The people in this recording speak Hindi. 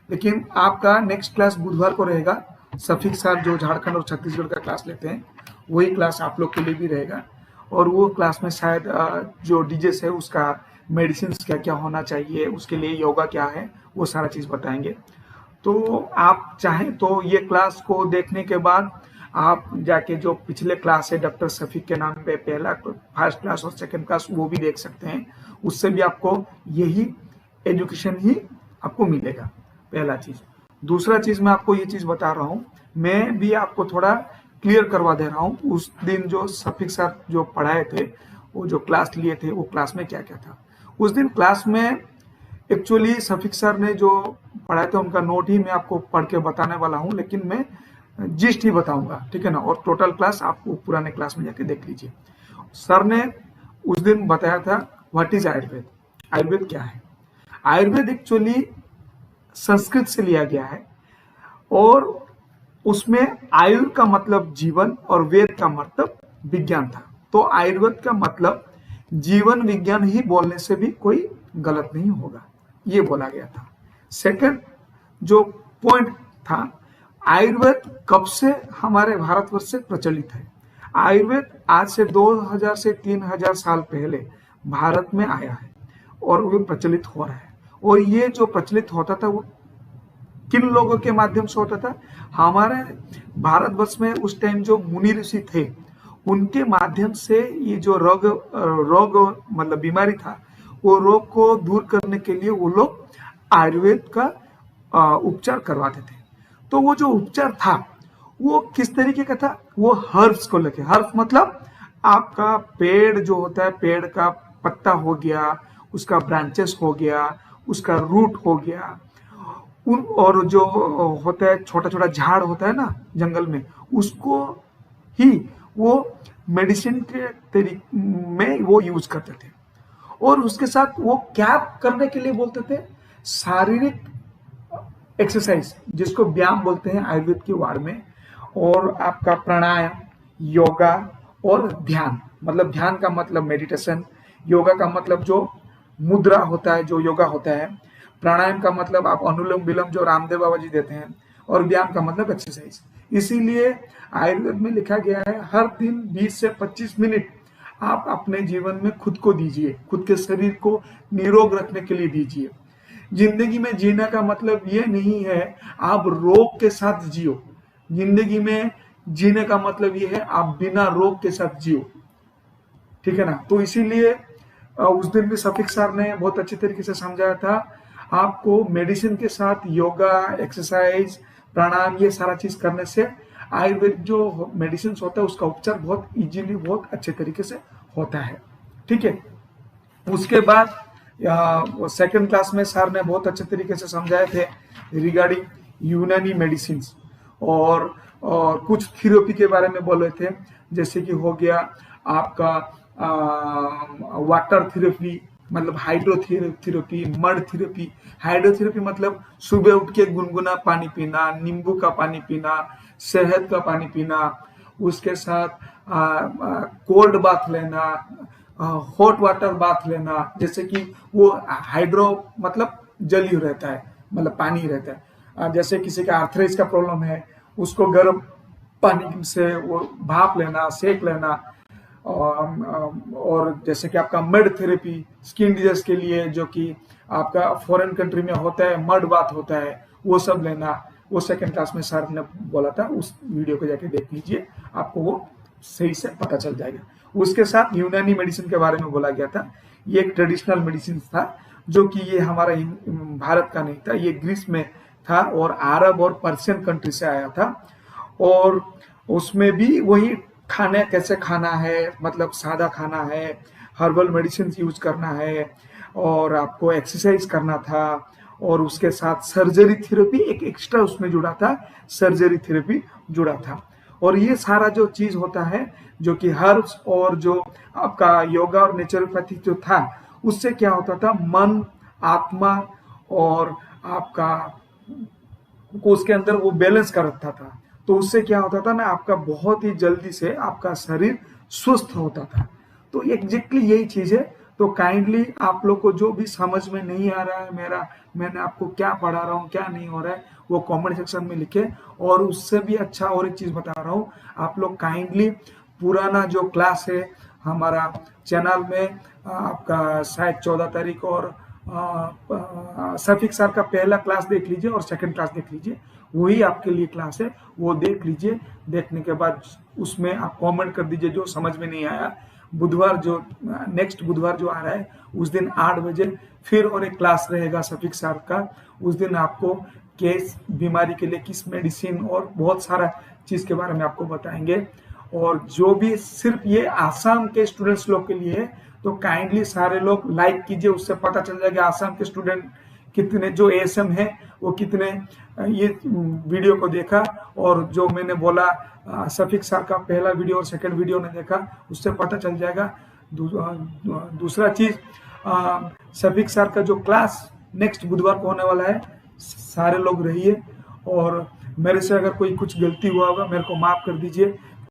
लेकिन आपका नेक्स्ट क्लास बुधवार को रहेगा। सफिक सर जो झारखंड और छत्तीसगढ़ का क्लास लेते हैं वही क्लास आप लोग के लिए भी रहेगा। और वो क्लास में शायद जो डीजेस है उसका मेडिसिन क्या क्या होना चाहिए, उसके लिए योगा क्या है, वो सारा चीज़ बताएंगे। तो आप चाहें तो ये क्लास को देखने के बाद आप जाके जो पिछले क्लास है डॉक्टर शफीक के नाम पे, पहला फर्स्ट क्लास और सेकंड क्लास, वो भी देख सकते हैं। उससे भी आपको यही एजुकेशन ही आपको मिलेगा, पहला चीज। दूसरा चीज मैं आपको ये चीज बता रहा हूँ, मैं भी आपको थोड़ा क्लियर करवा दे रहा हूँ। उस दिन जो शफीक सर जो पढ़ाए थे, वो जो क्लास लिए थे, वो क्लास में क्या क्या था। उस दिन क्लास में एक्चुअली शफीक सर ने जो पढ़ाया था उनका नोट ही मैं आपको पढ़ के बताने वाला हूँ, लेकिन मैं जिस्ट ही बताऊंगा, ठीक है ना। और टोटल क्लास आपको पुराने क्लास में जाके देख लीजिए। सर ने उस दिन बताया था व्हाट इज आयुर्वेद। आयुर्वेद क्या है? आयुर्वेद एक्चुअली संस्कृत से लिया गया है, और उसमें आयुर का मतलब जीवन और वेद का मतलब विज्ञान था। तो आयुर्वेद का मतलब जीवन विज्ञान ही बोलने से भी कोई गलत नहीं होगा, ये बोला गया था। सेकंड जो पॉइंट था, आयुर्वेद कब से हमारे भारतवर्ष से प्रचलित है। आयुर्वेद आज से 2000 से 3000 साल पहले भारत में आया है और वो प्रचलित हो रहा है। और ये जो प्रचलित होता था वो किन लोगों के माध्यम से होता था? हमारे भारतवर्ष में उस टाइम जो मुनि ऋषि थे उनके माध्यम से ये जो रोग रोग मतलब बीमारी था, वो रोग को दूर करने के लिए वो लोग आयुर्वेद का उपचार करवाते थे। तो वो जो उपचार था वो किस तरीके का था? वो हर्ब्स को लेके। हर्ब्स मतलब आपका पेड़ जो होता है, पेड़ का पत्ता हो गया, उसका ब्रांचेस हो गया, उसका रूट हो गया, उन और जो होता है छोटा छोटा झाड़ होता है ना जंगल में, उसको ही वो मेडिसिन के तरीके में वो यूज करते थे। और उसके साथ वो क्या करने के लिए बोलते थे? शारीरिक एक्सरसाइज, जिसको व्यायाम बोलते हैं आयुर्वेद के वार्ड में। और आपका प्राणायाम, योगा और ध्यान, मतलब ध्यान का मतलब मेडिटेशन, योगा का मतलब जो मुद्रा होता है, जो योगा होता है, प्राणायाम का मतलब आप अनुलोम विलोम जो रामदेव बाबा जी देते हैं, और व्यायाम का मतलब एक्सरसाइज। इसीलिए आयुर्वेद में लिखा गया है हर दिन 20 से 25 मिनट आप अपने जीवन में खुद को दीजिए, खुद के शरीर को निरोग रखने के लिए दीजिए। जिंदगी में जीने का मतलब ये नहीं है आप रोग के साथ जियो। जिंदगी में जीने का मतलब ये है आप बिना रोग के साथ जियो, ठीक है ना। तो इसीलिए उस दिन भी शफीक सर ने बहुत अच्छे तरीके से समझाया था, आपको मेडिसिन के साथ योगा, एक्सरसाइज, प्राणायाम, ये सारा चीज करने से आयुर्वेद जो मेडिसिन होता है उसका उपचार बहुत इजीली, बहुत अच्छे तरीके से होता है, ठीक है। उसके बाद सेकंड क्लास में सर ने बहुत अच्छे तरीके से समझाए थे रिगार्डिंग यूनानी मेडिसिन, और कुछ थेरेपी के बारे में बोले थे, जैसे कि हो गया आपका वाटर थेरेपी, मतलब हाइड्रोथेरेपी, मड थेरेपी। हाइड्रोथेरेपी मतलब सुबह उठ के गुनगुना पानी पीना, नींबू का पानी पीना, शहद का पानी पीना, उसके साथ कोल्ड बाथ लेना, हॉट वाटर बाथ लेना। जैसे कि वो हाइड्रो मतलब जल ही रहता है, मतलब पानी ही रहता है। जैसे किसी का आर्थराइटिस का प्रॉब्लम है, उसको गर्म पानी से वो भाप लेना, सेक लेना। और जैसे कि आपका मड थेरेपी स्किन डिजीज के लिए, जो कि आपका फॉरेन कंट्री में होता है, मड बाथ होता है, वो सब लेना। वो सेकंड क्लास में सर ने बोला था, उस वीडियो को जाके देख लीजिए, आपको वो सही से पता चल जाएगा। उसके साथ यूनानी मेडिसिन के बारे में बोला गया था। ये एक ट्रेडिशनल मेडिसिन था, जो कि ये हमारा भारत का नहीं था, ये ग्रीस में था और अरब और पर्शियन कंट्री से आया था। और उसमें भी वही खाने कैसे खाना है, मतलब सादा खाना है, हर्बल मेडिसिन यूज करना है, और आपको एक्सरसाइज करना था। और उसके साथ सर्जरी थेरेपी एक एक्स्ट्रा उसमें जुड़ा था, सर्जरी थेरेपी जुड़ा था। और ये सारा जो चीज होता है, जो कि हर्ब्स और जो आपका योगा और नेचुरोपैथी जो था, उससे क्या होता था, मन, आत्मा और आपका को उसके अंदर वो बैलेंस कर रखता था। तो उससे क्या होता था ना, आपका बहुत ही जल्दी से आपका शरीर स्वस्थ होता था। तो एग्जैक्टली यही चीज है तो काइंडली आप लोग को जो भी समझ में नहीं आ रहा है, मैंने आपको क्या पढ़ा रहा हूँ, क्या नहीं हो रहा है, वो कमेंट सेक्शन में लिखे। और उससे भी अच्छा और एक चीज बता रहा हूँ, आप लोग काइंडली पुराना जो क्लास है हमारा चैनल में, आपका शायद 14 तारीख और सफिक सर का पहला क्लास देख लीजिए और सेकंड क्लास देख लीजिए, वही आपके लिए क्लास है, वो देख लीजिए। देखने के बाद उसमें आप कमेंट कर दीजिए जो समझ में नहीं आया। बुधवार जो नेक्स्ट बुधवार जो आ रहा है उस दिन 8 बजे फिर और एक क्लास रहेगा सफिक सर का। उस दिन आपको किस बीमारी के लिए किस मेडिसिन और बहुत सारा चीज के बारे में आपको बताएंगे। और जो भी सिर्फ ये आसाम के स्टूडेंट्स लोग के लिए है, तो काइंडली सारे लोग लाइक कीजिए, उससे पता चल जाएगा आसाम के स्टूडेंट कितने, जो एएसएम है वो कितने ये वीडियो को देखा, और जो मैंने बोला सफिक सर का पहला वीडियो और सेकंड वीडियो ने देखा, उससे पता चल जाएगा। दूसरा चीज, सफिक सर का जो क्लास नेक्स्ट बुधवार को होने वाला है, सारे लोग रहिए। और मेरे से अगर कोई कुछ गलती हुआ होगा मेरे को माफ कर दीजिए,